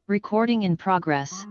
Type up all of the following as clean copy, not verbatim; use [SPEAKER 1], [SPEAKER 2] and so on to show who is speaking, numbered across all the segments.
[SPEAKER 1] Recording in progress.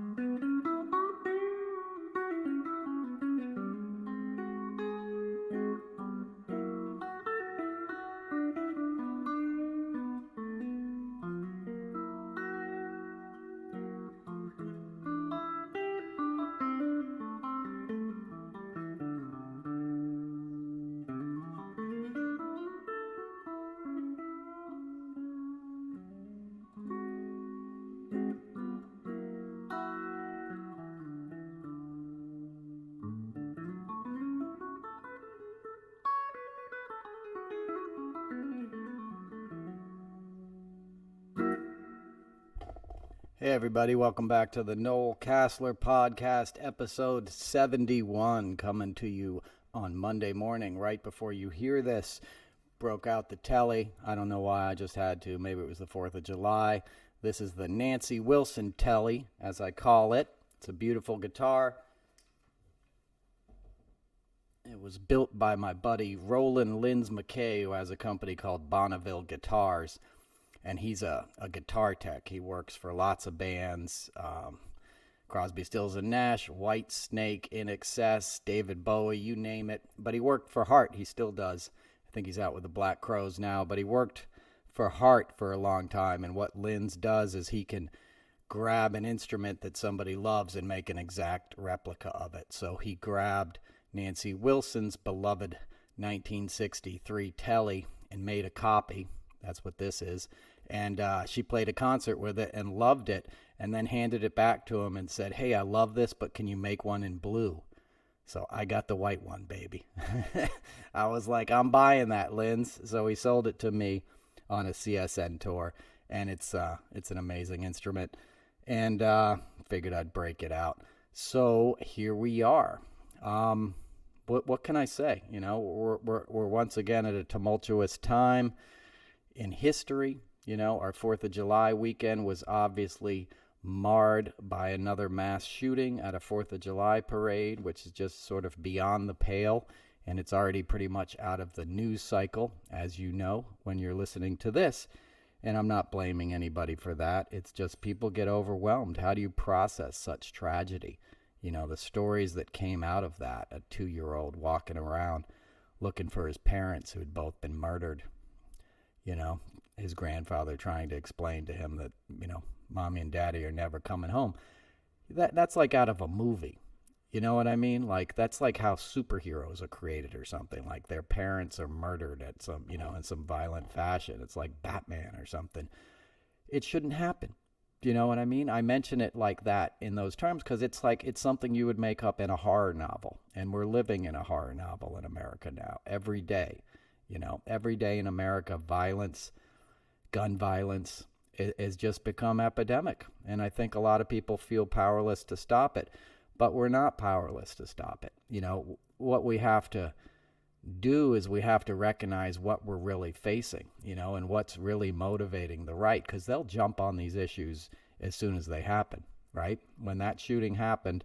[SPEAKER 2] Hey, everybody, welcome back to the Noel Casler podcast, episode 71, coming to you on Monday morning, right before you hear this. Broke out the telly. I don't know why, I just had to. Maybe it was the 4th of July. This is the Nancy Wilson telly, as I call it. It's a beautiful guitar. It was built by my buddy Roland Linz McKay, who has a company called Bonneville Guitars. And he's a guitar tech. He works for lots of bands, Crosby, Stills and Nash, White Snake, In Excess, David Bowie, you name it. But he worked for Heart. He still does. I think he's out with the Black Crowes now. But he worked for Heart for a long time. And what Linz does is he can grab an instrument that somebody loves and make an exact replica of it. So he grabbed Nancy Wilson's beloved 1963 Telly and made a copy. That's what this is. And she played a concert with it and loved it, and then handed it back to him and said, hey, I love this, but can you make one in blue? So I got the white one, baby. I was like, I'm buying that, Linz. So he sold it to me on a CSN tour, and it's an amazing instrument, and figured I'd break it out. So here we are. What can I say? You know, we're once again at a tumultuous time in history. You know, our 4th of July weekend was obviously marred by another mass shooting at a 4th of July parade, which is just sort of beyond the pale, and it's already pretty much out of the news cycle, as you know, when you're listening to this. And I'm not blaming anybody for that. It's just people get overwhelmed. How do you process such tragedy? You know, the stories that came out of that, a 2-year-old walking around looking for his parents who had both been murdered. You know, his grandfather trying to explain to him that, you know, mommy and daddy are never coming home. That's like out of a movie. You know what I mean? Like, that's like how superheroes are created or something. Like their parents are murdered at some, you know, in some violent fashion. It's like Batman or something. It shouldn't happen. You know what I mean? I mention it like that in those terms because it's like it's something you would make up in a horror novel. And we're living in a horror novel in America now, every day. You know, every day in America, violence, gun violence has just become epidemic. And I think a lot of people feel powerless to stop it. But we're not powerless to stop it. You know, what we have to do is we have to recognize what we're really facing, you know, and what's really motivating the right. Because they'll jump on these issues as soon as they happen, right? When that shooting happened,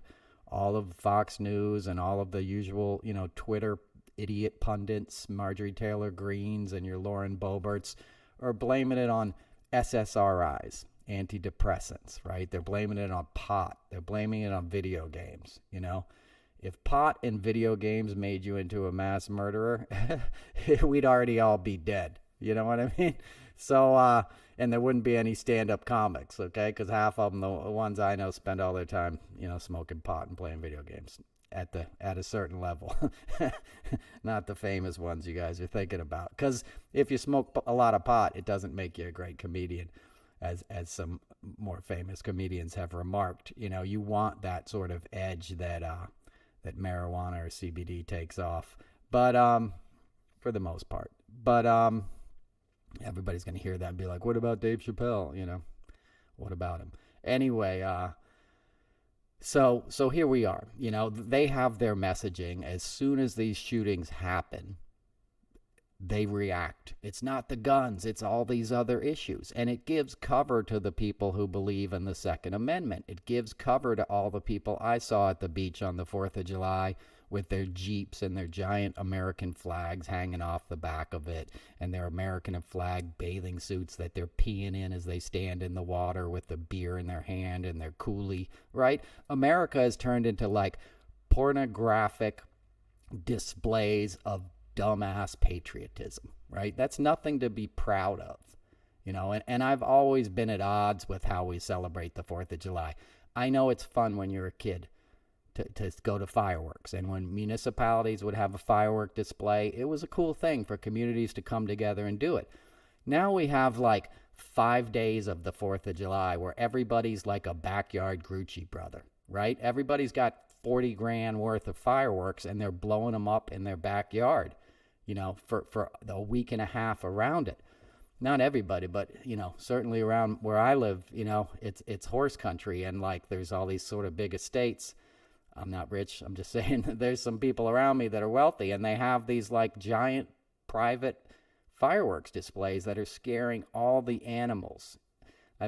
[SPEAKER 2] all of Fox News and all of the usual, you know, Twitter idiot pundits, Marjorie Taylor Greenes and your Lauren Boeberts, are blaming it on SSRIs, antidepressants, right? They're blaming it on pot. They're blaming it on video games, you know? If pot and video games made you into a mass murderer, we'd already all be dead. You know what I mean? So, and there wouldn't be any stand-up comics, okay? Because half of them, the ones I know, spend all their time, you know, smoking pot and playing video games at a certain level. Not the famous ones you guys are thinking about. Because if you smoke a lot of pot, it doesn't make you a great comedian, as some more famous comedians have remarked. You know, you want that sort of edge that that marijuana or CBD takes off. But for the most part. But everybody's going to hear that and be like, what about Dave Chappelle? You know, what about him? Anyway, So here we are. You know, they have their messaging. As soon as these shootings happen, they react. It's not the guns, it's all these other issues. And it gives cover to the people who believe in the Second Amendment. It gives cover to all the people I saw at the beach on the 4th of July with their Jeeps and their giant American flags hanging off the back of it, and their American flag bathing suits that they're peeing in as they stand in the water with the beer in their hand and their coolie, right? America has turned into like pornographic displays of dumbass patriotism, right? That's nothing to be proud of, and I've always been at odds with how we celebrate the 4th of July. I know it's fun when you're a kid to go to fireworks, and when municipalities would have a firework display, it was a cool thing for communities to come together and do it. Now we have like 5 days of the 4th of July where everybody's like a backyard Grucci brother, right? Everybody's got 40 grand worth of fireworks and they're blowing them up in their backyard, for a week and a half around it. Not everybody, but, certainly around where I live, it's horse country, and like there's all these sort of big estates. I'm not rich. I'm just saying there's some people around me that are wealthy, and they have these like giant private fireworks displays that are scaring all the animals. I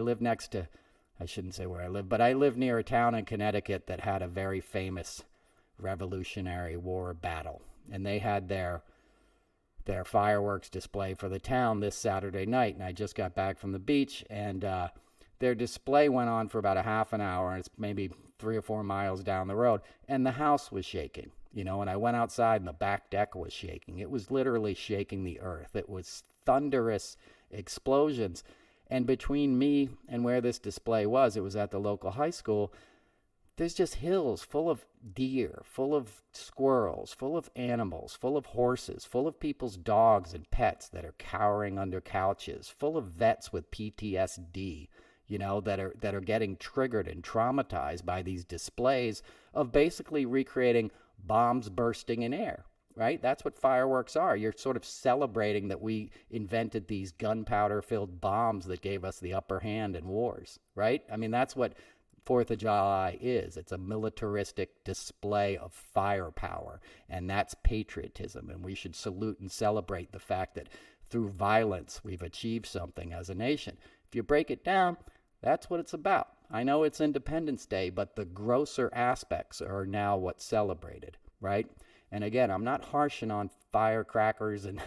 [SPEAKER 2] shouldn't say where I live, but I live near a town in Connecticut that had a very famous Revolutionary War battle, and they had their fireworks display for the town this Saturday night, and I just got back from the beach, and their display went on for about a half an hour, and it's maybe 3 or 4 miles down the road, and the house was shaking, and I went outside and the back deck was shaking. It was literally shaking the earth. It was thunderous explosions, and between me and where this display was, it was at the local high school, there's just hills full of deer, full of squirrels, full of animals, full of horses, full of people's dogs and pets that are cowering under couches, full of vets with PTSD, that are getting triggered and traumatized by these displays of basically recreating bombs bursting in air, right? That's what fireworks are. You're sort of celebrating that we invented these gunpowder-filled bombs that gave us the upper hand in wars, right? I mean, that's what 4th of July is. It's a militaristic display of firepower, and that's patriotism, and we should salute and celebrate the fact that through violence we've achieved something as a nation. If you break it down, that's what it's about. I know it's Independence Day, but the grosser aspects are now what's celebrated, right? And again, I'm not harshing on firecrackers and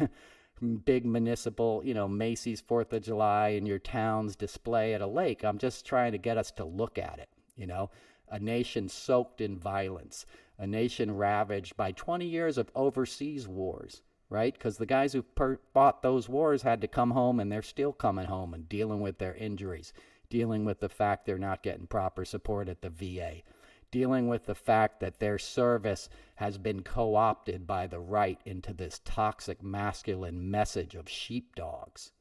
[SPEAKER 2] big municipal, Macy's 4th of July in your town's display at a lake. I'm just trying to get us to look at it, a nation soaked in violence, a nation ravaged by 20 years of overseas wars, right? Because the guys who fought those wars had to come home, and they're still coming home and dealing with their injuries, dealing with the fact they're not getting proper support at the VA, dealing with the fact that their service has been co-opted by the right into this toxic masculine message of sheepdogs.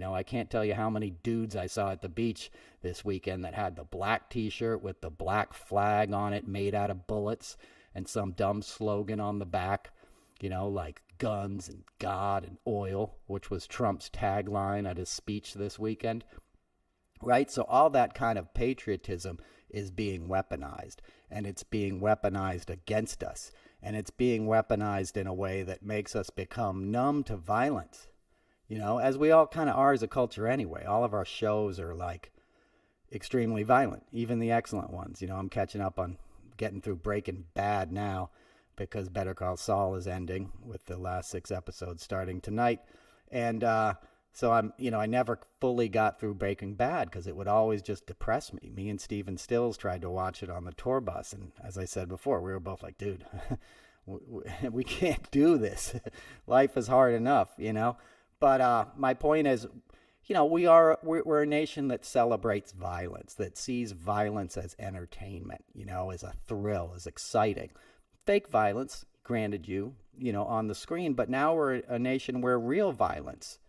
[SPEAKER 2] I can't tell you how many dudes I saw at the beach this weekend that had the black t-shirt with the black flag on it made out of bullets and some dumb slogan on the back, like guns and God and oil, which was Trump's tagline at his speech this weekend. Right? So all that kind of patriotism is being weaponized, and it's being weaponized against us, and it's being weaponized in a way that makes us become numb to violence, as we all kind of are as a culture anyway. All of our shows are like extremely violent, even the excellent ones. I'm catching up on getting through Breaking Bad now because Better Call Saul is ending with the last 6 episodes starting tonight, and so I never fully got through Breaking Bad because it would always just depress me. Me and Steven Stills tried to watch it on the tour bus, and as I said before, we were both like, dude, we can't do this. Life is hard enough, But my point is, we're a nation that celebrates violence, that sees violence as entertainment, as a thrill, as exciting. Fake violence, granted on the screen, but now we're a nation where real violence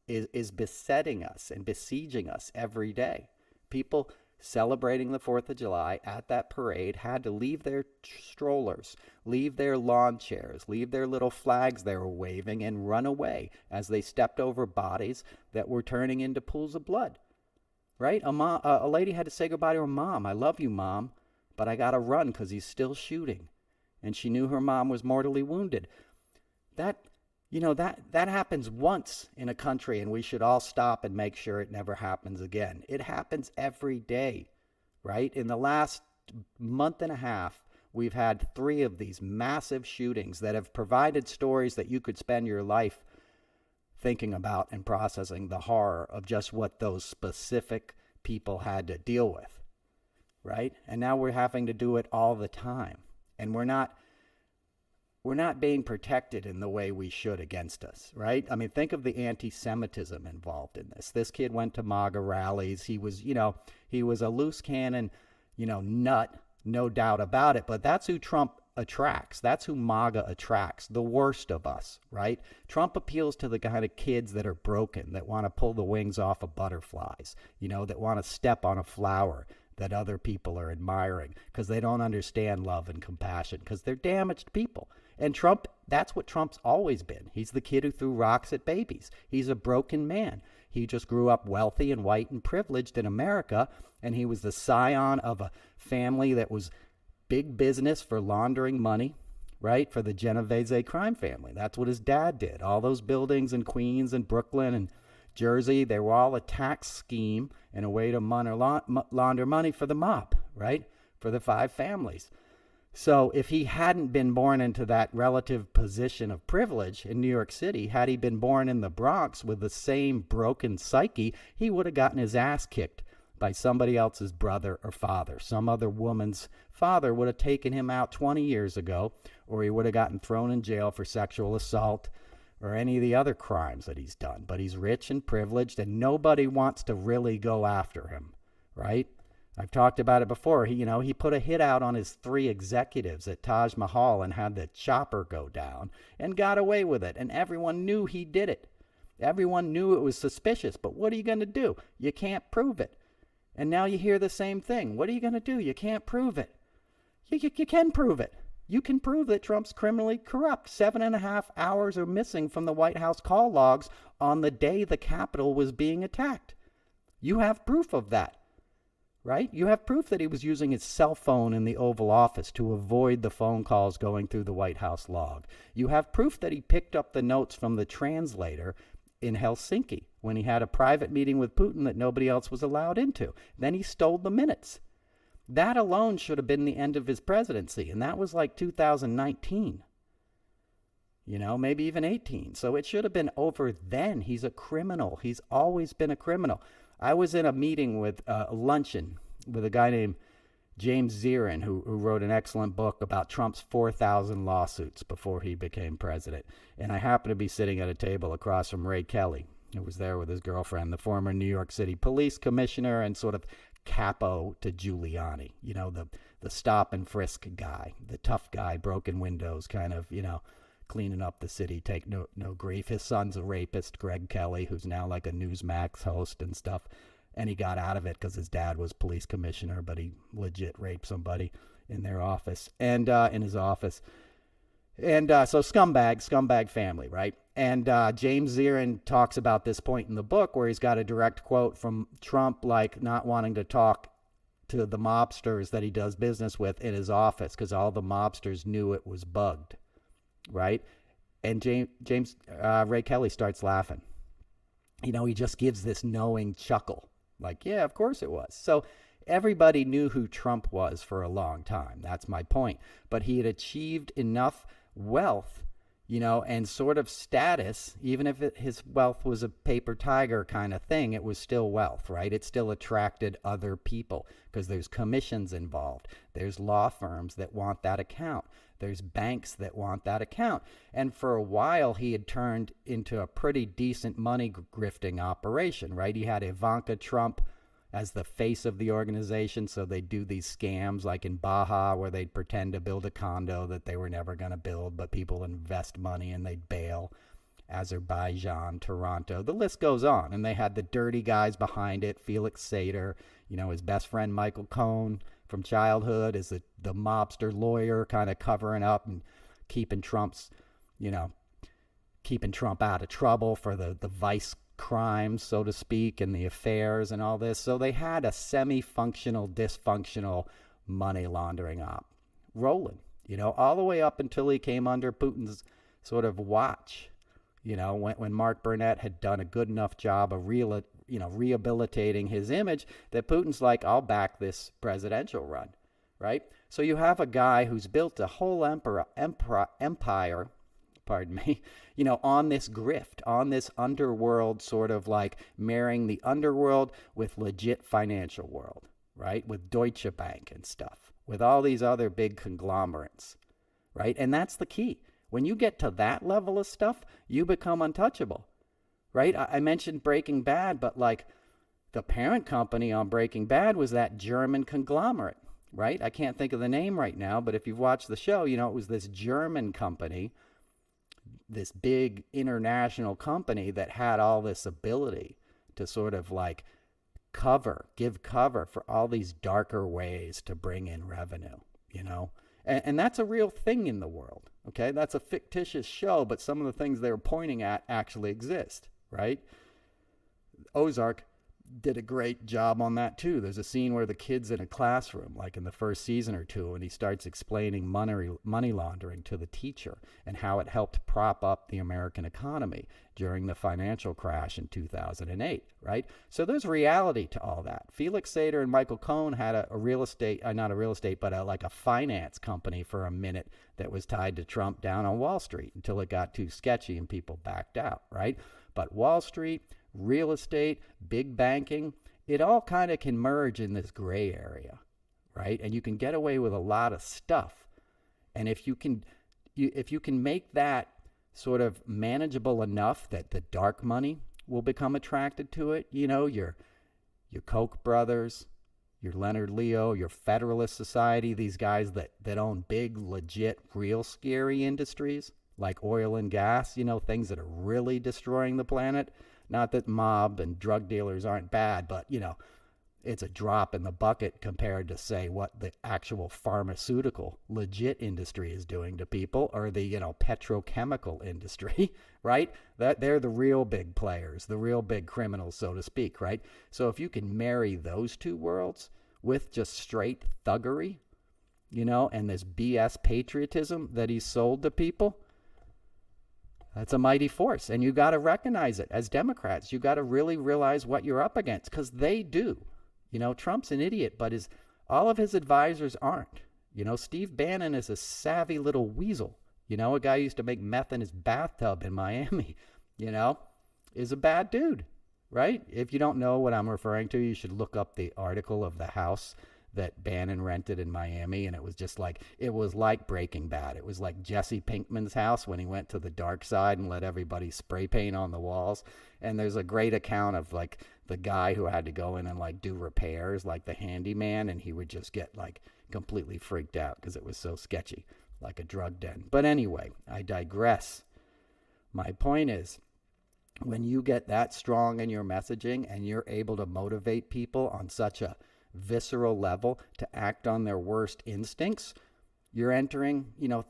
[SPEAKER 2] is besetting us and besieging us every day. People celebrating the 4th of July at that parade had to leave their strollers, leave their lawn chairs, leave their little flags they were waving, and run away as they stepped over bodies that were turning into pools of blood. Right? A lady had to say goodbye to her mom. I love you, Mom, but I got to run because he's still shooting. And she knew her mom was mortally wounded. That happens once in a country, and we should all stop and make sure it never happens again. It happens every day, right? In the last month and a half, we've had 3 of these massive shootings that have provided stories that you could spend your life thinking about and processing the horror of just what those specific people had to deal with, right? And now we're having to do it all the time. And we're not being protected in the way we should against us, right? I mean, think of the anti-Semitism involved in this. This kid went to MAGA rallies. He was a loose cannon, nut, no doubt about it. But that's who Trump attracts. That's who MAGA attracts, the worst of us, right? Trump appeals to the kind of kids that are broken, that want to pull the wings off of butterflies, that want to step on a flower that other people are admiring because they don't understand love and compassion because they're damaged people. And Trump, that's what Trump's always been. He's the kid who threw rocks at babies. He's a broken man. He just grew up wealthy and white and privileged in America, and he was the scion of a family that was big business for laundering money, right, for the Genovese crime family. That's what his dad did. All those buildings in Queens and Brooklyn and Jersey, they were all a tax scheme and a way to launder money for the mob, right, for the 5 families. So if he hadn't been born into that relative position of privilege in New York City, had he been born in the Bronx with the same broken psyche, he would have gotten his ass kicked by somebody else's brother or father. Some other woman's father would have taken him out 20 years ago, or he would have gotten thrown in jail for sexual assault or any of the other crimes that he's done. But he's rich and privileged, and nobody wants to really go after him, right? I've talked about it before. He put a hit out on his 3 executives at Taj Mahal and had the chopper go down and got away with it. And everyone knew he did it. Everyone knew it was suspicious. But what are you going to do? You can't prove it. And now you hear the same thing. What are you going to do? You can't prove it. You can prove it. You can prove that Trump's criminally corrupt. 7.5 hours are missing from the White House call logs on the day the Capitol was being attacked. You have proof of that. Right? You have proof that he was using his cell phone in the Oval Office to avoid the phone calls going through the White House log. You have proof that he picked up the notes from the translator in Helsinki when he had a private meeting with Putin that nobody else was allowed into. Then he stole the minutes. That alone should have been the end of his presidency, and that was like 2019. Maybe even 18. So it should have been over then. He's a criminal. He's always been a criminal. I was in a meeting with a luncheon with a guy named James Zirin, who wrote an excellent book about Trump's 4,000 lawsuits before he became president. And I happened to be sitting at a table across from Ray Kelly, who was there with his girlfriend, the former New York City police commissioner and sort of capo to Giuliani, the stop and frisk guy, the tough guy, broken windows kind of, cleaning up the city, take no grief. His son's a rapist, Greg Kelly, who's now like a Newsmax host and stuff. And he got out of it because his dad was police commissioner, but he legit raped somebody in their office and in his office. And so scumbag family, right? And James Zirin talks about this point in the book where he's got a direct quote from Trump, like not wanting to talk to the mobsters that he does business with in his office because all the mobsters knew it was bugged. Right? And James Ray Kelly starts laughing. He just gives this knowing chuckle. Like, yeah, of course it was. So everybody knew who Trump was for a long time. That's my point. But he had achieved enough wealth, and sort of status, even if his wealth was a paper tiger kind of thing, it was still wealth, right? It still attracted other people because there's commissions involved. There's law firms that want that account. There's banks that want that account. And for a while, he had turned into a pretty decent money grifting operation, right? He had Ivanka Trump as the face of the organization. So they do these scams like in Baja where they'd pretend to build a condo that they were never going to build, but people invest money and they'd bail. Azerbaijan, Toronto, the list goes on. And they had the dirty guys behind it, Felix Sater, his best friend Michael Cohen from childhood is the mobster lawyer kind of covering up and keeping Trump out of trouble for the vice crimes, so to speak, and the affairs and all this. So they had a semi-functional, dysfunctional money laundering op rolling, all the way up until he came under Putin's sort of watch, when Mark Burnett had done a good enough job of rehabilitating his image that Putin's like, I'll back this presidential run, right? So you have a guy who's built a whole empire, pardon me, on this grift, on this underworld, sort of like marrying the underworld with legit financial world, right? With Deutsche Bank and stuff, with all these other big conglomerates, right? And that's the key. When you get to that level of stuff, you become untouchable, right? I mentioned Breaking Bad, but like the parent company on Breaking Bad was that German conglomerate, right? I can't think of the name right now, but if you've watched the show, it was this German company, this big international company that had all this ability to sort of like give cover for all these darker ways to bring in revenue, and that's a real thing in the world. Okay, that's a fictitious show, but some of the things they were pointing at actually exist, right? Ozark did a great job on that too. There's a scene where the kid's in a classroom, like in the first season or two, and he starts explaining money laundering to the teacher and how it helped prop up the American economy during the financial crash in 2008, right? So there's reality to all that. Felix Sater and Michael Cohen had a real estate, not a real estate, but like a finance company for a minute that was tied to Trump down on Wall Street until it got too sketchy and people backed out, right? But Wall Street, real estate, big banking, it all kind of can merge in this gray area, right? And you can get away with a lot of stuff. And if you can make that sort of manageable enough that the dark money will become attracted to it, your Koch brothers, your Leonard Leo, your Federalist Society, these guys that own big, legit, real scary industries like oil and gas, things that are really destroying the planet. Not that mob and drug dealers aren't bad, but, it's a drop in the bucket compared to, say, what the actual pharmaceutical legit industry is doing to people, or the, petrochemical industry, right? That they're the real big players, the real big criminals, so to speak, right? So if you can marry those two worlds with just straight thuggery, and this BS patriotism that he's sold to people, that's a mighty force, and you got to recognize it. As Democrats, you got to really realize what you're up against, because they do. Trump's an idiot, but all of his advisors aren't. Steve Bannon is a savvy little weasel. A guy who used to make meth in his bathtub in Miami, is a bad dude, right? If you don't know what I'm referring to, you should look up the article of the house that Bannon rented in Miami, and it was like Breaking Bad. It was like Jesse Pinkman's house when he went to the dark side and let everybody spray paint on the walls. And there's a great account of like the guy who had to go in and like do repairs, like the handyman, and he would just get like completely freaked out because it was so sketchy, like a drug den. But anyway, I digress. My point is, when you get that strong in your messaging and you're able to motivate people on such a visceral level to act on their worst instincts, you're entering,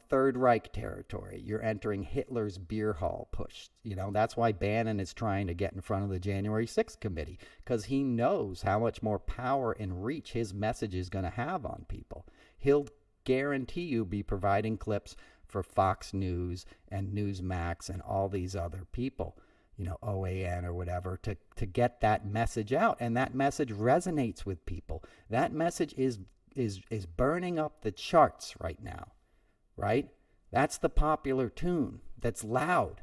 [SPEAKER 2] Third Reich territory. You're entering Hitler's beer hall push. That's why Bannon is trying to get in front of the January 6th committee, because he knows how much more power and reach his message is going to have on people. He'll guarantee you be providing clips for Fox News and Newsmax and all these other people, OAN or whatever, to get that message out. And that message resonates with people. That message is burning up the charts right now, right? That's the popular tune that's loud,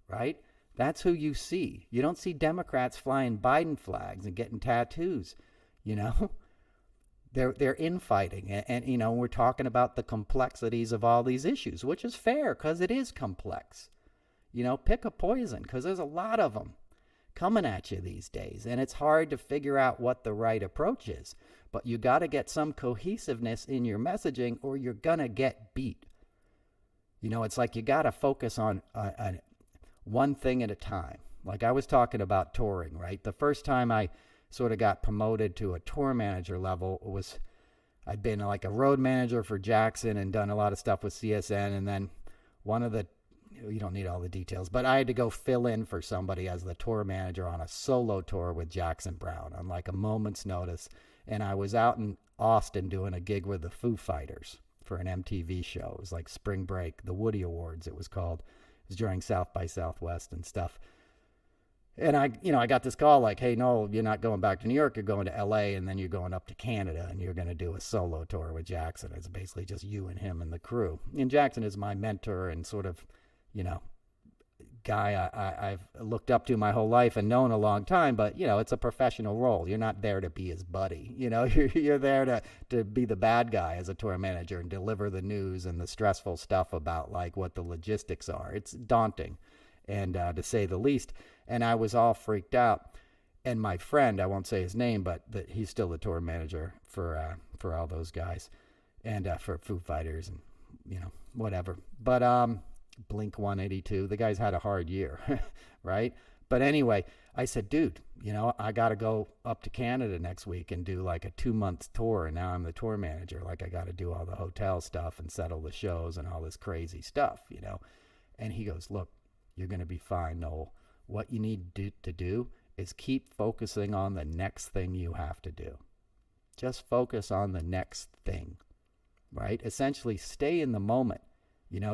[SPEAKER 2] right? That's who you see. You don't see Democrats flying Biden flags and getting tattoos, They're infighting, and we're talking about the complexities of all these issues, which is fair because it is complex. Pick a poison, because there's a lot of them coming at you these days, and it's hard to figure out what the right approach is. But you got to get some cohesiveness in your messaging, or you're going to get beat. It's like you got to focus on one thing at a time. Like I was talking about touring, right? The first time I sort of got promoted to a tour manager level was, I'd been like a road manager for Jackson and done a lot of stuff with CSN, and then you don't need all the details, but I had to go fill in for somebody as the tour manager on a solo tour with Jackson Browne on like a moment's notice. And I was out in Austin doing a gig with the Foo Fighters for an MTV show. It was like spring break, the Woody Awards it was called. It was during South by Southwest and stuff. And I got this call like, hey, no, you're not going back to New York. You're going to LA, and then you're going up to Canada, and you're going to do a solo tour with Jackson. It's basically just you and him and the crew. And Jackson is my mentor and sort of, you know, guy I've looked up to my whole life and known a long time. But, it's a professional role. You're not there to be his buddy. You're there to be the bad guy as a tour manager and deliver the news and the stressful stuff about like what the logistics are. It's daunting, and to say the least. And I was all freaked out. And my friend, I won't say his name, but he's still the tour manager for all those guys, and for Foo Fighters and whatever. But Blink 182, the guy's had a hard year, right? But anyway, I said, dude, I got to go up to Canada next week and do like a 2-month tour. And now I'm the tour manager. Like I got to do all the hotel stuff and settle the shows and all this crazy stuff, And he goes, look, you're going to be fine, Noel. What you need to do is keep focusing on the next thing you have to do. Just focus on the next thing, right? Essentially, stay in the moment.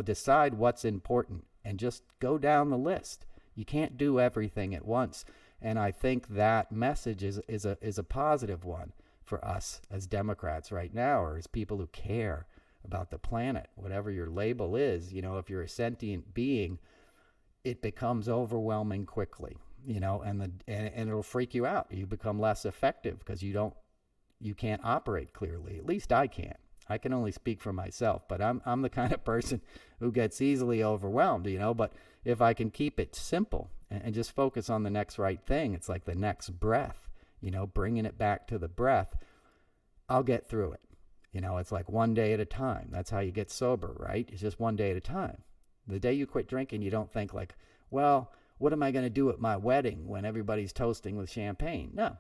[SPEAKER 2] Decide what's important and just go down the list. You can't do everything at once. And I think that message is a positive one for us as Democrats right now, or as people who care about the planet, whatever your label is. If you're a sentient being, it becomes overwhelming quickly, and it'll freak you out. You become less effective because you can't operate clearly. At least I can't. I can only speak for myself, but I'm the kind of person who gets easily overwhelmed, but if I can keep it simple and just focus on the next right thing, it's like the next breath, bringing it back to the breath, I'll get through it. It's like one day at a time. That's how you get sober, right? It's just one day at a time. The day you quit drinking, you don't think like, well, what am I going to do at my wedding when everybody's toasting with champagne? No,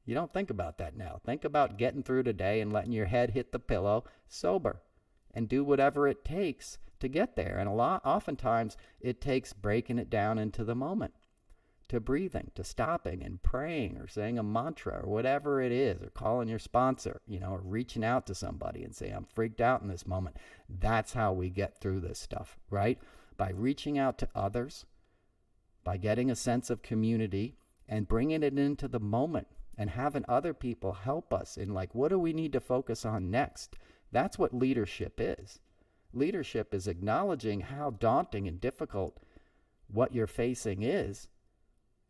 [SPEAKER 2] you don't think about that now. Think about getting through today and letting your head hit the pillow sober, and do whatever it takes to get there. And oftentimes it takes breaking it down into the moment, to breathing, to stopping and praying or saying a mantra or whatever it is, or calling your sponsor, or reaching out to somebody and say, I'm freaked out in this moment. That's how we get through this stuff, right? By reaching out to others, by getting a sense of community and bringing it into the moment and having other people help us in like, what do we need to focus on next? That's what leadership is. Leadership is acknowledging how daunting and difficult what you're facing is,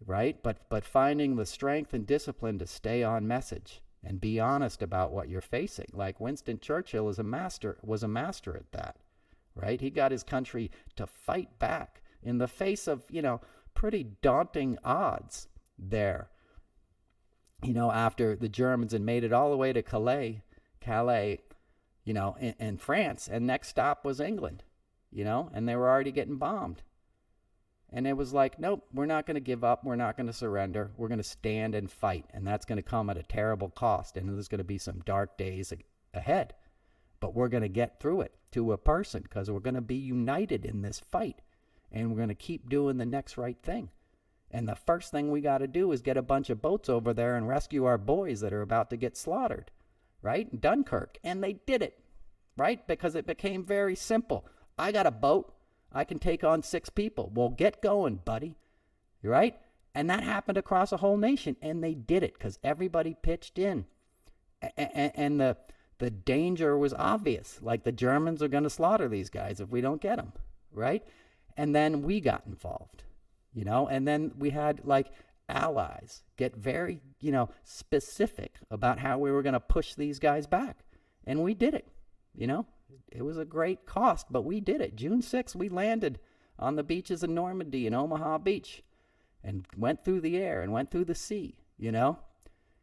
[SPEAKER 2] right? But finding the strength and discipline to stay on message and be honest about what you're facing. Like Winston Churchill was a master at that, right? He got his country to fight back in the face of, pretty daunting odds there. After the Germans had made it all the way to Calais, in France, and next stop was England, and they were already getting bombed. And it was like, nope, we're not going to give up. We're not going to surrender. We're going to stand and fight. And that's going to come at a terrible cost. And there's going to be some dark days ahead. But we're going to get through it to a person, because we're going to be united in this fight. And we're going to keep doing the next right thing. And the first thing we got to do is get a bunch of boats over there and rescue our boys that are about to get slaughtered, right? Dunkirk. And they did it, right? Because it became very simple. I got a boat. I can take on 6 people. Well, get going, buddy. Right? And that happened across a whole nation. And they did it because everybody pitched in. And the danger was obvious. Like the Germans are going to slaughter these guys if we don't get them. Right? And then we got involved. And then we had like allies get very, specific about how we were going to push these guys back. And we did it. It was a great cost, but we did it. June 6th, we landed on the beaches of Normandy and Omaha Beach and went through the air and went through the sea,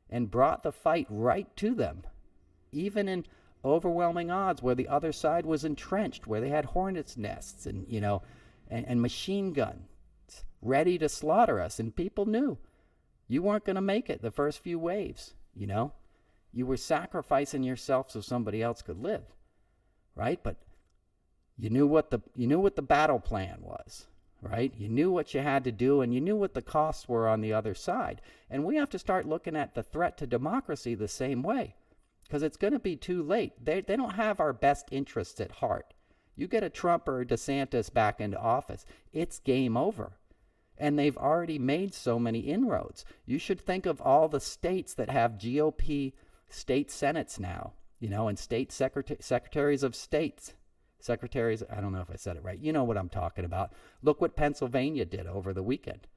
[SPEAKER 2] and brought the fight right to them, even in overwhelming odds where the other side was entrenched, where they had hornets' nests and, and machine guns ready to slaughter us. And people knew you weren't going to make it the first few waves, You were sacrificing yourself so somebody else could live. Right? But you knew what the battle plan was, right? You knew what you had to do, and you knew what the costs were on the other side. And we have to start looking at the threat to democracy the same way, because it's going to be too late. They don't have our best interests at heart. You get a Trump or a DeSantis back into office, it's game over. And they've already made so many inroads. You should think of all the states that have GOP state senates now, and state secretaries of states. Secretaries, I don't know if I said it right. You know what I'm talking about. Look what Pennsylvania did over the weekend.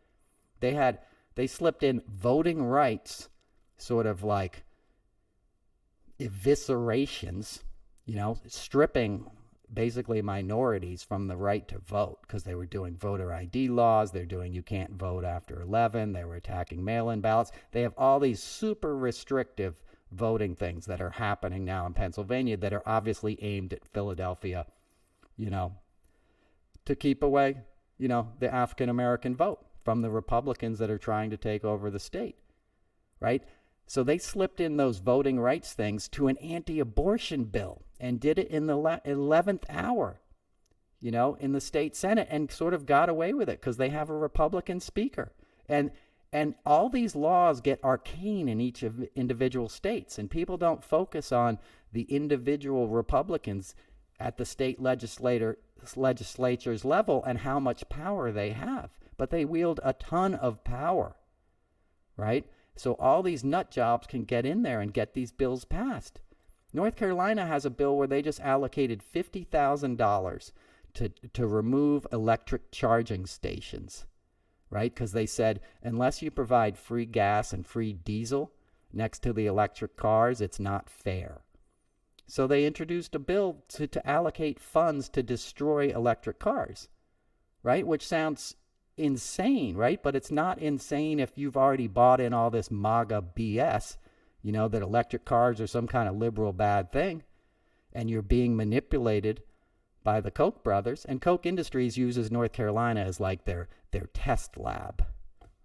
[SPEAKER 2] They slipped in voting rights, sort of like eviscerations, stripping basically minorities from the right to vote, because they were doing voter ID laws. They're doing you can't vote after 11. They were attacking mail-in ballots. They have all these super restrictive voting things that are happening now in Pennsylvania that are obviously aimed at Philadelphia, to keep away, the African-American vote from the Republicans that are trying to take over the state, right? So they slipped in those voting rights things to an anti-abortion bill and did it in the 11th hour, in the state Senate, and sort of got away with it because they have a Republican speaker. And all these laws get arcane in each of individual states, and people don't focus on the individual Republicans at the state legislature's level and how much power they have. But they wield a ton of power, right? So all these nut jobs can get in there and get these bills passed. North Carolina has a bill where they just allocated $50,000 to remove electric charging stations, right? Because they said, unless you provide free gas and free diesel next to the electric cars, it's not fair. So they introduced a bill to allocate funds to destroy electric cars, right? Which sounds insane, right? But it's not insane if you've already bought in all this MAGA BS, that electric cars are some kind of liberal bad thing, and you're being manipulated by the Koch brothers. And Koch Industries uses North Carolina as like their test lab,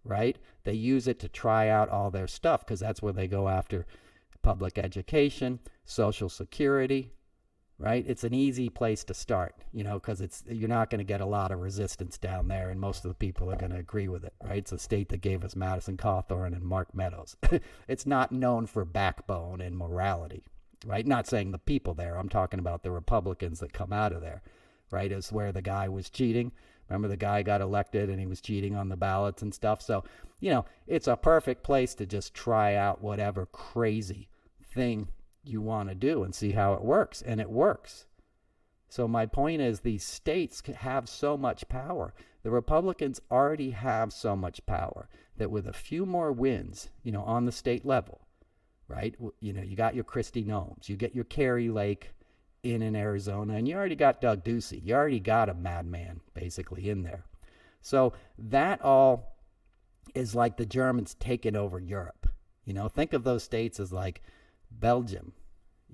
[SPEAKER 2] right? They use it to try out all their stuff because that's where they go after public education, Social Security, right? It's an easy place to start, because you're not going to get a lot of resistance down there, and most of the people are going to agree with it, right? It's a state that gave us Madison Cawthorn and Mark Meadows. It's not known for backbone and morality, right? Not saying the people there. I'm talking about the Republicans that come out of there, right? It's where the guy was cheating. Remember, the guy got elected and he was cheating on the ballots and stuff. So, it's a perfect place to just try out whatever crazy thing you want to do and see how it works. And it works. So my point is, these states have so much power. The Republicans already have so much power that with a few more wins, on the state level, right? You got your Kristi Noems, you get your Kari Lake in Arizona, and you already got Doug Ducey. You already got a madman basically in there. So that all is like the Germans taking over Europe. Think of those states as like Belgium,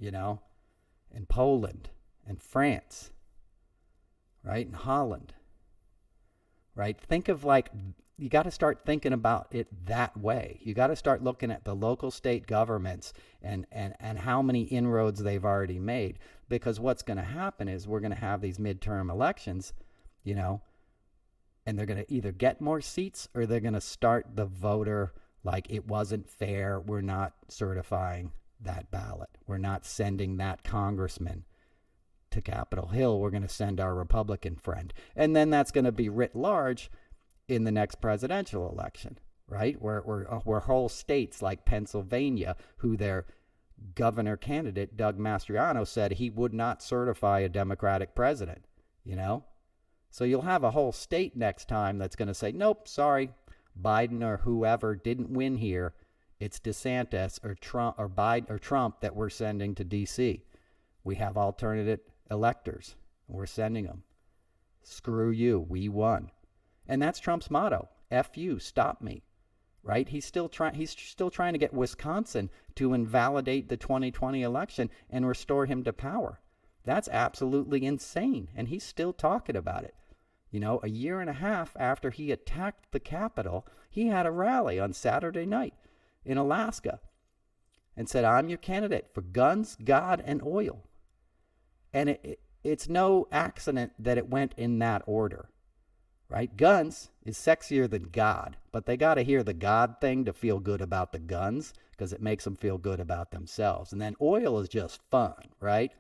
[SPEAKER 2] and Poland and France, right? And Holland, right? Think of you got to start thinking about it that way. You got to start looking at the local state governments and how many inroads they've already made, because what's going to happen is we're going to have these midterm elections, and they're going to either get more seats or they're going to start the voter like it wasn't fair. We're not certifying that ballot. We're not sending that congressman to Capitol Hill. We're going to send our Republican friend. And then that's going to be writ large in the next presidential election, right? Where whole states like Pennsylvania, who their governor candidate, Doug Mastriano, said he would not certify a Democratic president, So you'll have a whole state next time that's going to say, nope, sorry, Biden or whoever didn't win here. It's DeSantis or Trump or Biden or Trump that we're sending to D.C. We have alternate electors. We're sending them. Screw you. We won. And that's Trump's motto. F you. Stop me. Right? He's still trying to get Wisconsin to invalidate the 2020 election and restore him to power. That's absolutely insane. And he's still talking about it. A year and a half after he attacked the Capitol, he had a rally on Saturday night in Alaska and said, I'm your candidate for guns, God, and oil. And it's no accident that it went in that order, right? Guns is sexier than God, but they got to hear the God thing to feel good about the guns because it makes them feel good about themselves. And then oil is just fun, right?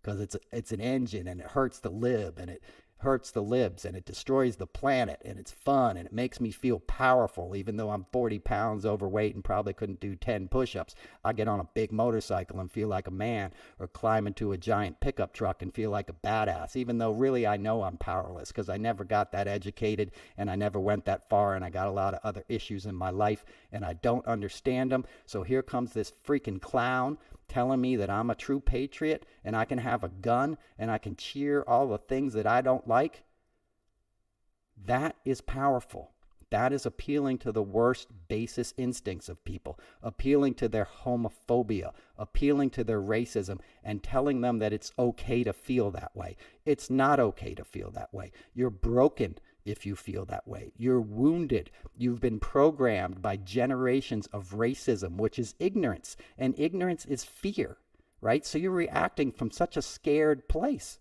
[SPEAKER 2] Because it's an engine and it hurts the lib and it hurts the libs and it destroys the planet and it's fun and it makes me feel powerful even though I'm 40 pounds overweight and probably couldn't do 10 push-ups. I get on a big motorcycle and feel like a man, or climb into a giant pickup truck and feel like a badass, even though really I know I'm powerless because I never got that educated and I never went that far, and I got a lot of other issues in my life and I don't understand them. So here comes this freaking clown telling me that I'm a true patriot and I can have a gun and I can cheer all the things that I don't like. That is powerful. That is appealing to the worst basest instincts of people, appealing to their homophobia, appealing to their racism, and telling them that it's okay to feel that way. It's not okay to feel that way. You're broken if you feel that way. You're wounded. You've been programmed by generations of racism, which is ignorance. And ignorance is fear, right? So you're reacting from such a scared place,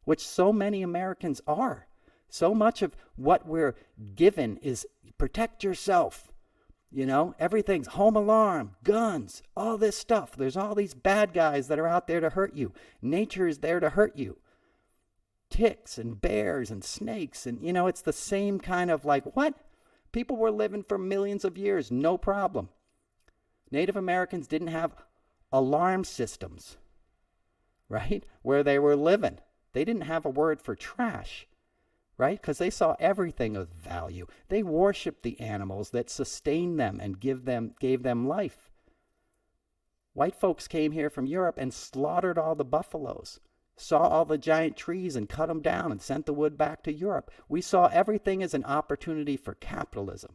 [SPEAKER 2] which so many Americans are. So much of what we're given is protect yourself. You know, everything's home alarm, guns, all this stuff. There's all these bad guys that are out there to hurt you. Nature is there to hurt you. Ticks and bears and snakes, and you know, it's the same kind of like, what? People were living for millions of years, no problem. Native Americans didn't have alarm systems, right? Where they were living. They didn't have a word for trash, right? Because they saw everything of value. They worshiped the animals that sustained them and gave them life. White folks came here from Europe and slaughtered all the buffaloes, saw all the giant trees and cut them down and sent the wood back to Europe. We saw everything as an opportunity for capitalism,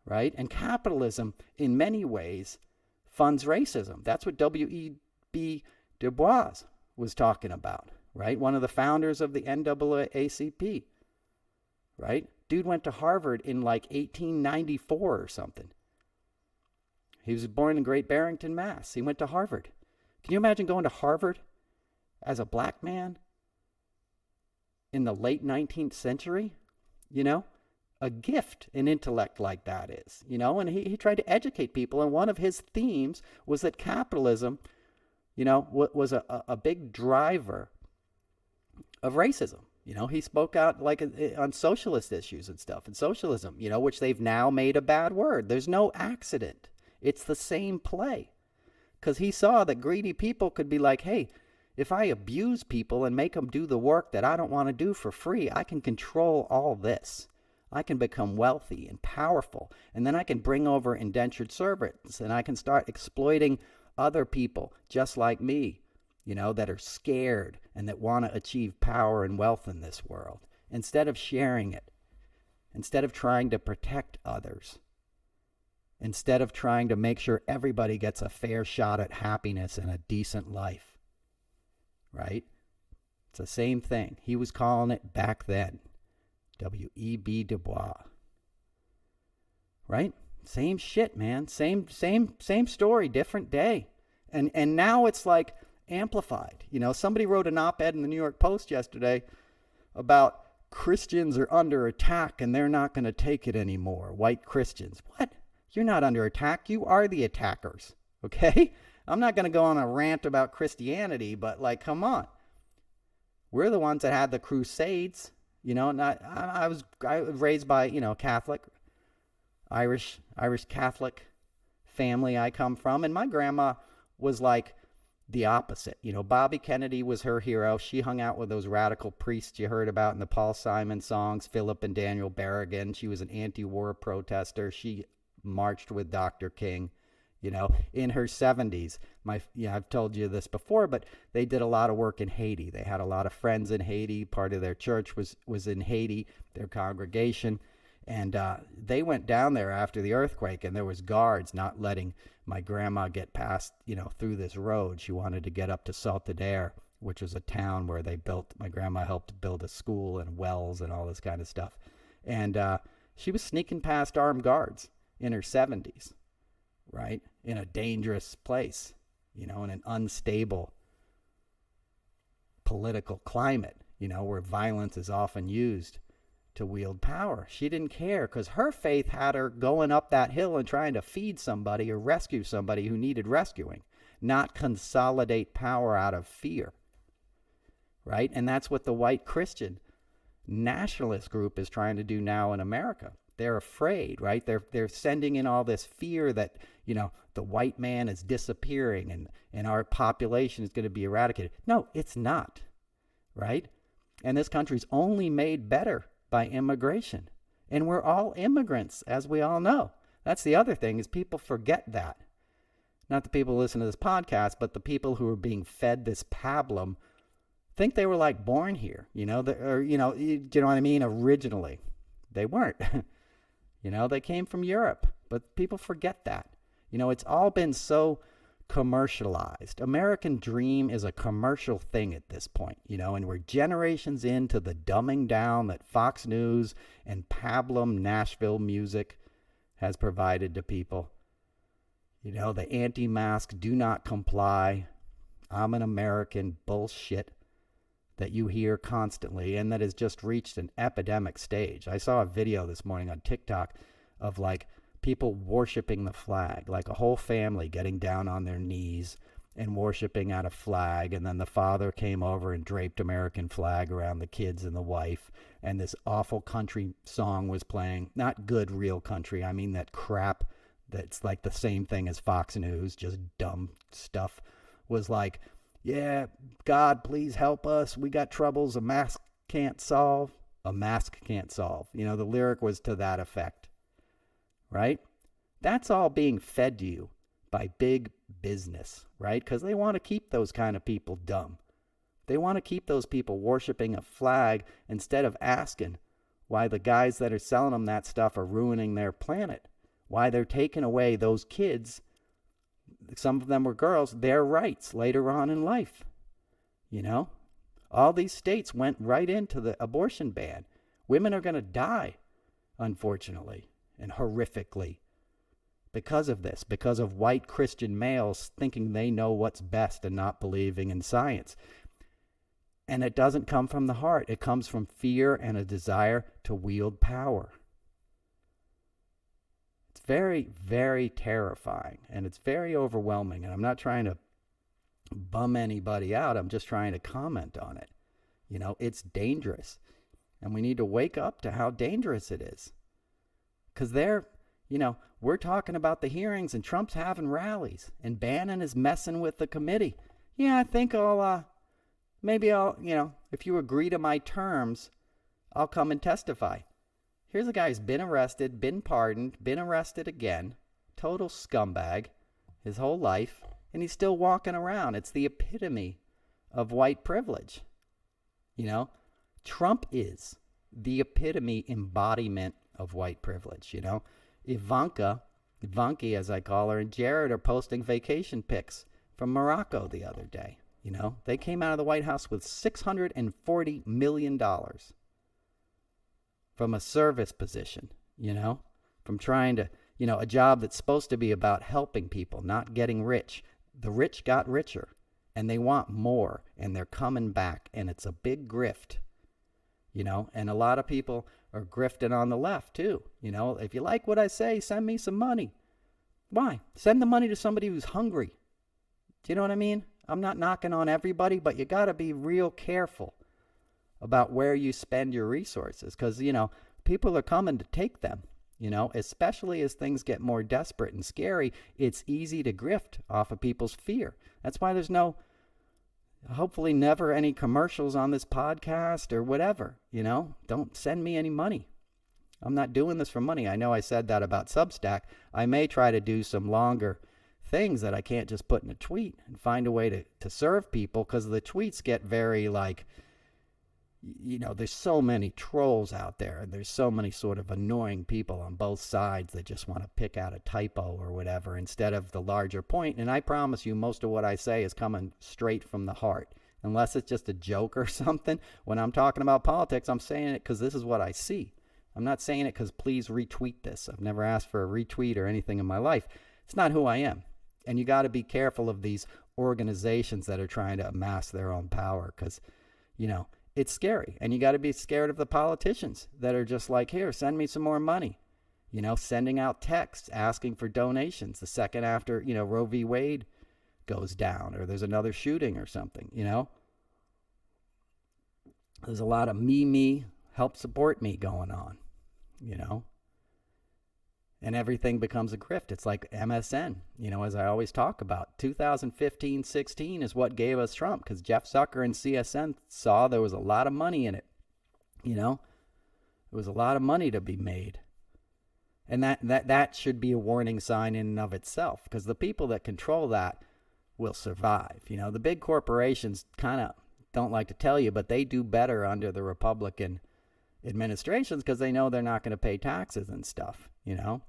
[SPEAKER 2] right? And capitalism, in many ways, funds racism. That's what W.E.B. Du Bois was talking about, right? One of the founders of the NAACP, right? Dude went to Harvard in like 1894 or something. He was born in Great Barrington, Mass. He went to Harvard. Can you imagine going to Harvard as a black man in the late 19th century? You know, a gift an intellect like that is, you know, and he tried to educate people. And one of his themes was that capitalism, you know, was a big driver of racism. You know, he spoke out like on socialist issues and stuff, and socialism, you know, which they've now made a bad word. There's no accident. It's the same play. Because he saw that greedy people could be like, hey, if I abuse people and make them do the work that I don't want to do for free, I can control all this. I can become wealthy and powerful, and then I can bring over indentured servants, and I can start exploiting other people just like me, you know, that are scared and that want to achieve power and wealth in this world, instead of sharing it, instead of trying to protect others, instead of trying to make sure everybody gets a fair shot at happiness and a decent life. Right? It's the same thing. He was calling it back then. W.E.B. Du Bois. Right? Same shit, man. Same story, different day. And now it's like amplified. You know, somebody wrote an op-ed in the New York Post yesterday about Christians are under attack and they're not going to take it anymore. White Christians. What? You're not under attack. You are the attackers. Okay? I'm not going to go on a rant about Christianity, but like, come on. We're the ones that had the Crusades, you know. I was raised by, you know, Catholic, Irish Catholic family I come from, and my grandma was like the opposite. You know, Bobby Kennedy was her hero. She hung out with those radical priests you heard about in the Paul Simon songs, Philip and Daniel Berrigan. She was an anti-war protester. She marched with Dr. King. You know, in her 70s, I've told you this before, but they did a lot of work in Haiti. They had a lot of friends in Haiti. Part of their church was in Haiti, their congregation. And they went down there after the earthquake, and there was guards not letting my grandma get past, you know, through this road. She wanted to get up to Saltaire, which was a town where my grandma helped build a school and wells and all this kind of stuff. And she was sneaking past armed guards in her 70s. Right? In a dangerous place, you know, in an unstable political climate, you know, where violence is often used to wield power. She didn't care because her faith had her going up that hill and trying to feed somebody or rescue somebody who needed rescuing, not consolidate power out of fear. right? And that's what the white Christian nationalist group is trying to do now in America. They're afraid, right? They're sending in all this fear that, the white man is disappearing and our population is going to be eradicated. No, it's not, right? And this country's only made better by immigration. And we're all immigrants, as we all know. That's the other thing, is people forget that. Not the people who listen to this podcast, but the people who are being fed this pablum think they were like born here, you know what I mean? Originally, they weren't. They came from Europe, but people forget that. It's all been so commercialized. American dream is a commercial thing at this point, and we're generations into the dumbing down that Fox News and pablum Nashville music has provided to people. The anti-mask, do not comply, I'm an American bullshit that you hear constantly and that has just reached an epidemic stage. I saw a video this morning on TikTok of people worshiping the flag, like a whole family getting down on their knees and worshiping at a flag, and then the father came over and draped American flag around the kids and the wife, and this awful country song was playing. Not good real country, I mean that crap that's like the same thing as Fox News, just dumb stuff, was like, yeah, God, please help us. We got troubles a mask can't solve. A mask can't solve. The lyric was to that effect, right? That's all being fed to you by big business, right? Because they want to keep those kind of people dumb. They want to keep those people worshiping a flag instead of asking why the guys that are selling them that stuff are ruining their planet, why they're taking away those kids, some of them were girls, their rights later on in life. All these states went right into the abortion ban. Women are going to die, unfortunately, and horrifically, because of this, because of white Christian males thinking they know what's best and not believing in science. And it doesn't come from the heart. It comes from fear and a desire to wield power. Very, very terrifying, and it's very overwhelming, and I'm not trying to bum anybody out. I'm just trying to comment on it. It's dangerous, and we need to wake up to how dangerous it is, because we're talking about the hearings, and Trump's having rallies, and Bannon is messing with the committee. Yeah, I think maybe I'll, if you agree to my terms, I'll come and testify. Here's a guy who's been arrested, been pardoned, been arrested again, total scumbag his whole life, and he's still walking around. It's the epitome of white privilege. Trump is the epitome embodiment of white privilege. Ivanka as I call her, and Jared are posting vacation pics from Morocco the other day. They came out of the White House with $640 million. From a service position, from trying to, a job that's supposed to be about helping people, not getting rich. The rich got richer, and they want more, and they're coming back, and it's a big grift, and a lot of people are grifting on the left too. If you like what I say, send me some money. Why? Send the money to somebody who's hungry. Do you know what I mean? I'm not knocking on everybody, but you got to be real careful about where you spend your resources, because, people are coming to take them, especially as things get more desperate and scary. It's easy to grift off of people's fear. That's why there's hopefully never any commercials on this podcast or whatever, Don't send me any money. I'm not doing this for money. I know I said that about Substack. I may try to do some longer things that I can't just put in a tweet and find a way to serve people, because the tweets get very there's so many trolls out there, and there's so many sort of annoying people on both sides that just want to pick out a typo or whatever instead of the larger point. And I promise you, most of what I say is coming straight from the heart, unless it's just a joke or something. When I'm talking about politics, I'm saying it because this is what I see. I'm not saying it because please retweet this. I've never asked for a retweet or anything in my life. It's not who I am. And you got to be careful of these organizations that are trying to amass their own power, because, it's scary. And you got to be scared of the politicians that are just like, here, send me some more money. Sending out texts, asking for donations the second after, Roe v. Wade goes down or there's another shooting or something, There's a lot of me, help support me going on, you know? And everything becomes a grift. It's like MSN, you know, as I always talk about. 2015-16 is what gave us Trump, because Jeff Zucker and CSN saw there was a lot of money in it, you know? There was a lot of money to be made. And that should be a warning sign in and of itself, because the people that control that will survive. You know, the big corporations kind of don't like to tell you, but they do better under the Republican administrations because they know they're not going to pay taxes and stuff, you know,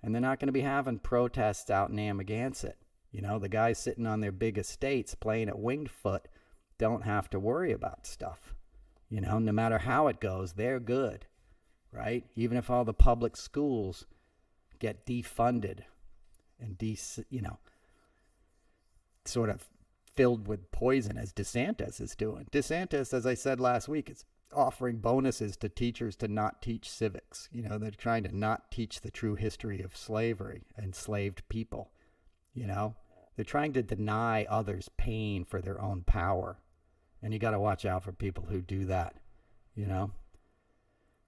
[SPEAKER 2] and they're not going to be having protests out in Amagansett. You know, the guys sitting on their big estates playing at Winged Foot don't have to worry about stuff. You know, no matter how it goes, they're good. Right? Even if all the public schools get defunded and sort of filled with poison, as DeSantis is doing. DeSantis, as I said last week, is offering bonuses to teachers to not teach civics. You know, they're trying to not teach the true history of slavery, enslaved people. You know, they're trying to deny others pain for their own power. And you got to watch out for people who do that, you know.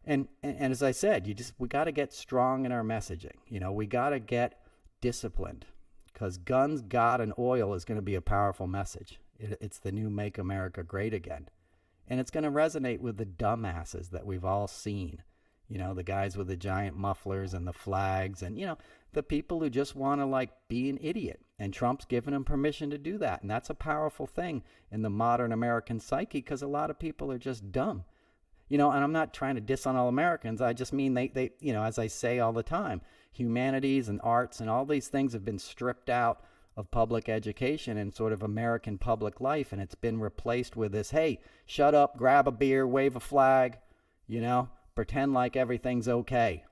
[SPEAKER 2] And as I said, we got to get strong in our messaging. You know, we got to get disciplined, because guns, God, and oil is going to be a powerful message. It's the new Make America Great Again. And it's going to resonate with the dumbasses that we've all seen. You know, the guys with the giant mufflers and the flags, and, you know, the people who just want to be an idiot. And Trump's given them permission to do that. And that's a powerful thing in the modern American psyche, because a lot of people are just dumb. You know, and I'm not trying to diss on all Americans. I just mean they, you know, as I say all the time, humanities and arts and all these things have been stripped out of public education and sort of American public life. And it's been replaced with this, hey, shut up, grab a beer, wave a flag, you know, pretend like everything's okay.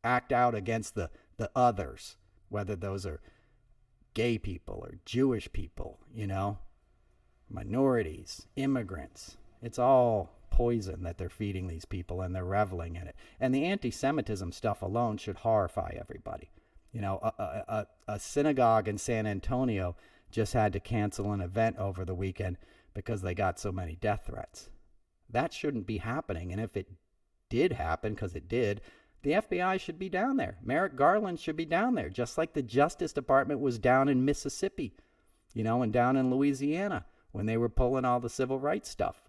[SPEAKER 2] Act out against the others, whether those are gay people or Jewish people, you know, minorities, immigrants. It's all poison that they're feeding these people, and they're reveling in it. And the anti-Semitism stuff alone should horrify everybody. You know, a synagogue in San Antonio just had to cancel an event over the weekend because they got so many death threats. That shouldn't be happening. And if it did happen, because it did, the FBI should be down there. Merrick Garland should be down there, just like the Justice Department was down in Mississippi, you know, and down in Louisiana when they were pulling all the civil rights stuff.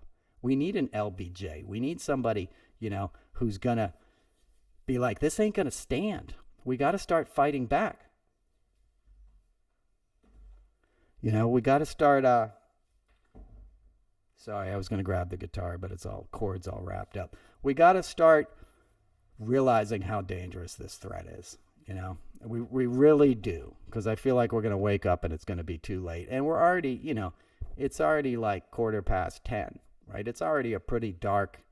[SPEAKER 2] We need an LBJ. We need somebody, you know, who's going to be like, this ain't going to stand. We got to start fighting back. You know, we got to start, sorry, I was going to grab the guitar, but it's all chords all wrapped up. We got to start realizing how dangerous this threat is. You know, we really do, because I feel like we're going to wake up and it's going to be too late. And we're already, you know, it's already like 10:15. Right? It's already a pretty dark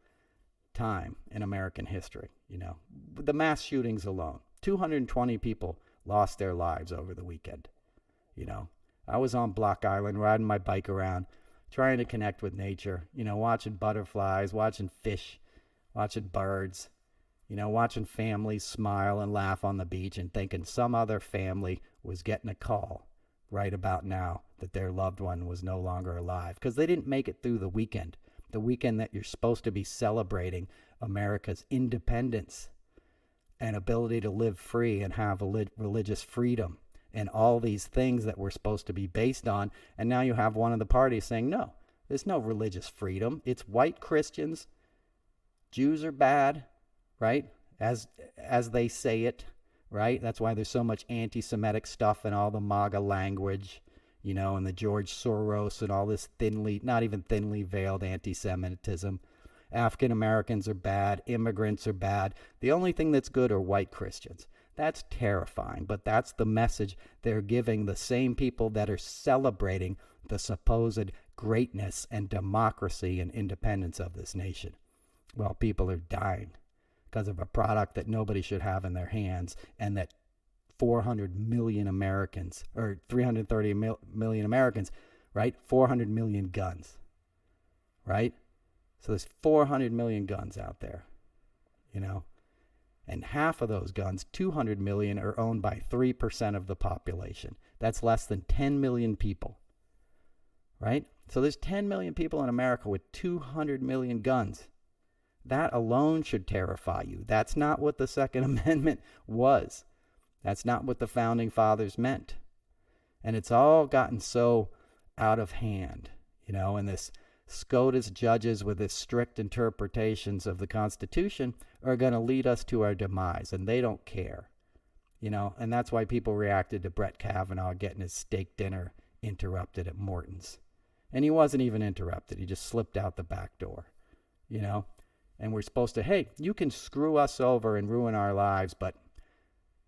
[SPEAKER 2] time in American history, you know. The mass shootings alone, 220 people lost their lives over the weekend, you know. I was on Block Island riding my bike around, trying to connect with nature, you know, watching butterflies, watching fish, watching birds, you know, watching families smile and laugh on the beach, and thinking some other family was getting a call right about now that their loved one was no longer alive, because they didn't make it through the weekend that you're supposed to be celebrating America's independence and ability to live free and have religious freedom and all these things that we're supposed to be based on. And now you have one of the parties saying, no, there's no religious freedom. It's white Christians. Jews are bad, right? As they say it, right? That's why there's so much anti-Semitic stuff and all the MAGA language, you know, and the George Soros and all this not even thinly veiled anti-Semitism. African Americans are bad. Immigrants are bad. The only thing that's good are white Christians. That's terrifying, but that's the message they're giving the same people that are celebrating the supposed greatness and democracy and independence of this nation. Well, people are dying because of a product that nobody should have in their hands, and that 400 million Americans, or 330 million Americans, right? 400 million guns, right? So there's 400 million guns out there, you know, and half of those guns, 200 million, are owned by 3% of the population. That's less than 10 million people, right? So there's 10 million people in America with 200 million guns. That alone should terrify you. That's not what the Second Amendment was. That's not what the Founding Fathers meant. And it's all gotten so out of hand, and this SCOTUS judges with this strict interpretations of the Constitution are going to lead us to our demise, and they don't care, and that's why people reacted to Brett Kavanaugh getting his steak dinner interrupted at Morton's. And he wasn't even interrupted. He just slipped out the back door, and we're supposed to, hey, you can screw us over and ruin our lives, but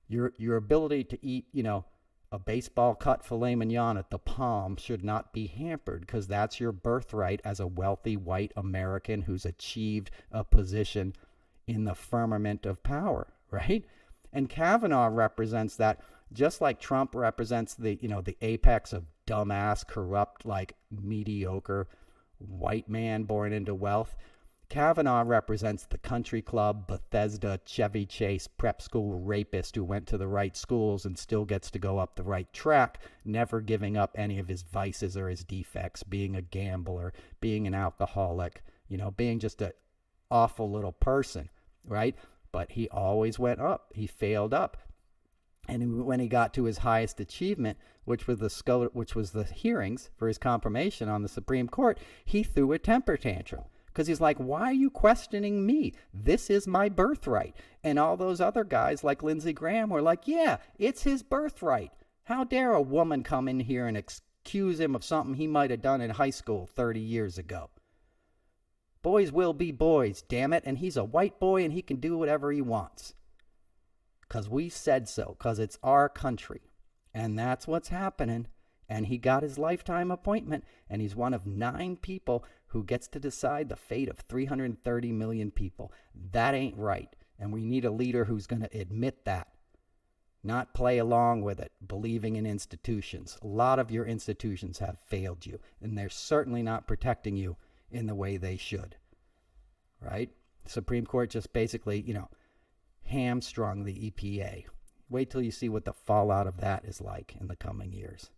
[SPEAKER 2] your ability to eat, a baseball cut filet mignon at the Palm should not be hampered, because that's your birthright as a wealthy white American who's achieved a position in the firmament of power, right? And Kavanaugh represents that, just like Trump represents the apex of dumbass, corrupt, like mediocre white man born into wealth. Kavanaugh represents the country club, Bethesda, Chevy Chase, prep school rapist who went to the right schools and still gets to go up the right track, never giving up any of his vices or his defects, being a gambler, being an alcoholic, being just an awful little person, right? But he always went up. He failed up. And when he got to his highest achievement, which was the hearings for his confirmation on the Supreme Court, he threw a temper tantrum. Because he's like, why are you questioning me? This is my birthright. And all those other guys like Lindsey Graham were like, yeah, it's his birthright. How dare a woman come in here and accuse him of something he might have done in high school 30 years ago? Boys will be boys, damn it. And he's a white boy and he can do whatever he wants. Because we said so. Because it's our country. And that's what's happening. And he got his lifetime appointment. And he's one of 9 people who gets to decide the fate of 330 million people. That ain't right. And we need a leader who's going to admit that, not play along with it, believing in institutions. A lot of your institutions have failed you, and they're certainly not protecting you in the way they should, right? The Supreme Court just basically, hamstrung the EPA. Wait till you see what the fallout of that is like in the coming years.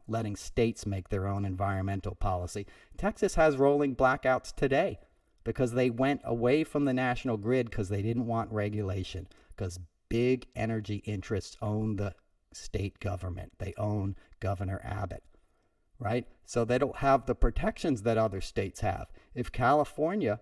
[SPEAKER 2] Letting states make their own environmental policy. Texas has rolling blackouts today because they went away from the national grid because they didn't want regulation, because big energy interests own the state government. They own Governor Abbott, right? So they don't have the protections that other states have. If California,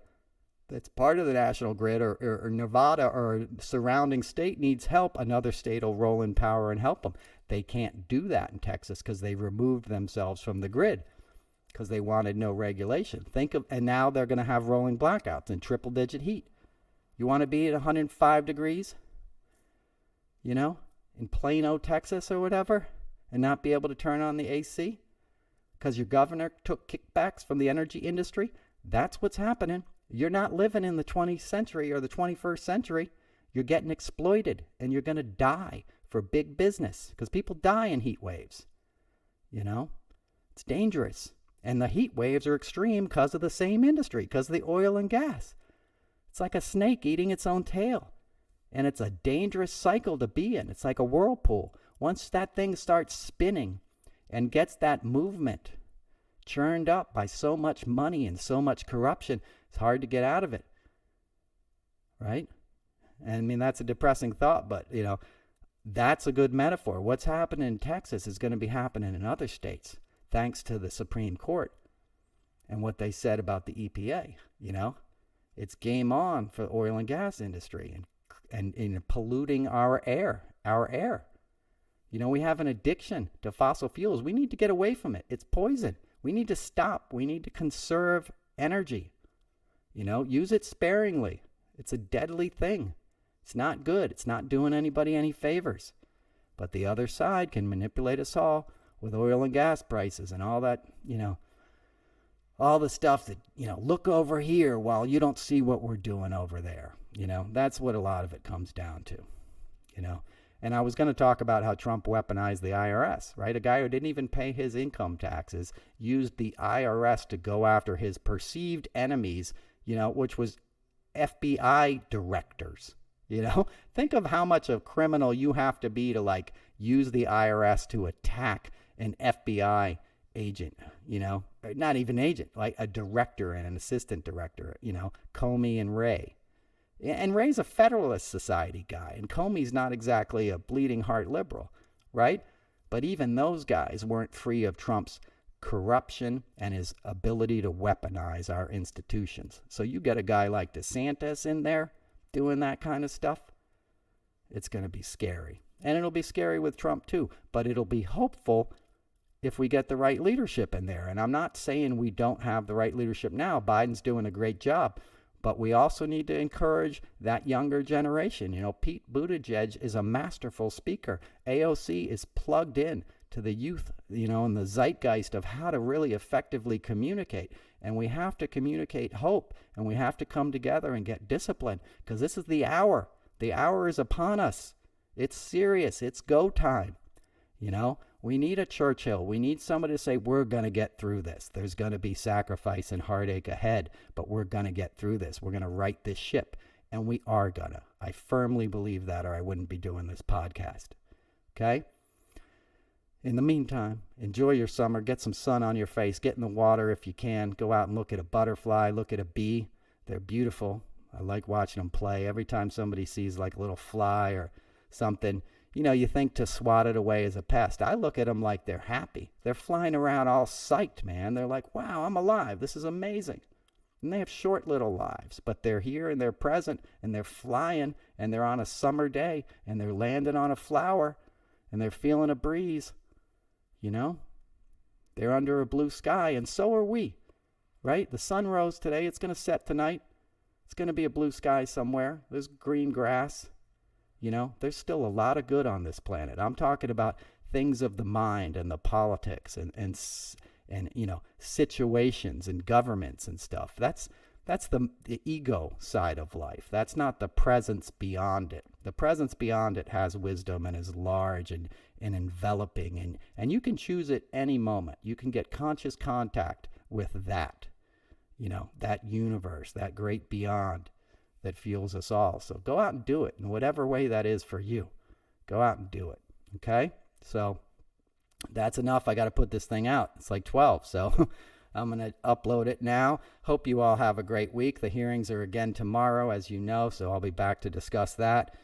[SPEAKER 2] that's part of the national grid, or Nevada or surrounding state needs help, another state will roll in power and help them. They can't do that in Texas because they removed themselves from the grid because they wanted no regulation. And now they're going to have rolling blackouts and triple digit heat. You want to be at 105 degrees, in Plano, Texas or whatever, and not be able to turn on the AC because your governor took kickbacks from the energy industry? That's what's happening. You're not living in the 20th century or the 21st century. You're getting exploited, and you're going to die for big business because people die in heat waves. It's dangerous. And the heat waves are extreme because of the same industry, because of the oil and gas. It's like a snake eating its own tail. And it's a dangerous cycle to be in. It's like a whirlpool. Once that thing starts spinning and gets that movement churned up by so much money and so much corruption, it's hard to get out of it. Right? And I mean, that's a depressing thought, but, that's a good metaphor. What's happening in Texas is going to be happening in other states, thanks to the Supreme Court and what they said about the EPA. It's game on for the oil and gas industry and polluting our air. We have an addiction to fossil fuels. We need to get away from it. It's poison. We need to stop. We need to conserve energy. Use it sparingly. It's a deadly thing. It's not good. It's not doing anybody any favors. But the other side can manipulate us all with oil and gas prices and all that, all the stuff that, look over here while you don't see what we're doing over there. That's what a lot of it comes down to, And I was going to talk about how Trump weaponized the IRS, right? A guy who didn't even pay his income taxes used the IRS to go after his perceived enemies, which was FBI directors. Think of how much of a criminal you have to be to use the IRS to attack an FBI agent, or not even agent, like a director and an assistant director, Comey and Ray. And Ray's a Federalist Society guy, and Comey's not exactly a bleeding heart liberal, right? But even those guys weren't free of Trump's corruption and his ability to weaponize our institutions. So you get a guy like DeSantis in there doing that kind of stuff, it's going to be scary. And it'll be scary with Trump too, but it'll be hopeful if we get the right leadership in there. And I'm not saying we don't have the right leadership now. Biden's doing a great job, but we also need to encourage that younger generation. Pete Buttigieg is a masterful speaker. AOC is plugged in to the youth, and the zeitgeist of how to really effectively communicate. And we have to communicate hope, and we have to come together and get disciplined, because this is the hour. The hour is upon us. It's serious. It's go time. We need a Churchill. We need somebody to say, we're going to get through this. There's going to be sacrifice and heartache ahead, but we're going to get through this. We're going to right this ship, and we are going to. I firmly believe that, or I wouldn't be doing this podcast. Okay? In the meantime, enjoy your summer. Get some sun on your face. Get in the water if you can. Go out and look at a butterfly. Look at a bee. They're beautiful. I like watching them play. Every time somebody sees like a little fly or something, you think to swat it away as a pest. I look at them like they're happy. They're flying around all psyched, man. They're like, wow, I'm alive. This is amazing. And they have short little lives, but they're here and they're present and they're flying and they're on a summer day and they're landing on a flower and they're feeling a breeze. They're under a blue sky, and so are we, right? The sun rose today. It's going to set tonight. It's going to be a blue sky somewhere. There's green grass. There's still a lot of good on this planet. I'm talking about things of the mind and the politics and situations and governments and stuff. That's the ego side of life. That's not the presence beyond it. The presence beyond it has wisdom and is large and enveloping, and you can choose it any moment. You can get conscious contact with that, that universe, that great beyond that fuels us all. So go out and do it in whatever way that is for you. Go out and do it. Okay? So that's enough. I got to put this thing out. It's like 12, so I'm going to upload it now. Hope you all have a great week. The hearings are again tomorrow, as you know, so I'll be back to discuss that.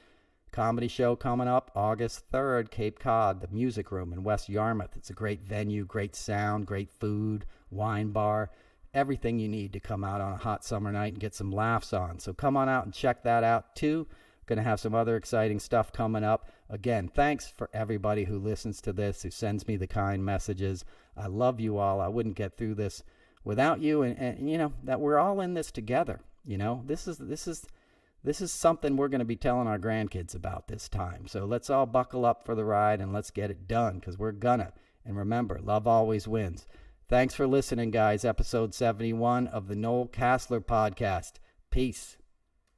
[SPEAKER 2] Comedy show coming up August 3rd, Cape Cod, the Music Room in West Yarmouth. It's a great venue, great sound, great food, wine bar, everything you need to come out on a hot summer night and get some laughs on. So come on out and check that out too. Going to have some other exciting stuff coming up. Again, thanks for everybody who listens to this, who sends me the kind messages. I love you all. I wouldn't get through this without you, and that we're all in this together. This is something we're going to be telling our grandkids about this time. So let's all buckle up for the ride and let's get it done, because we're gonna. And remember, love always wins. Thanks for listening, guys. Episode 71 of the Noel Casler podcast. Peace.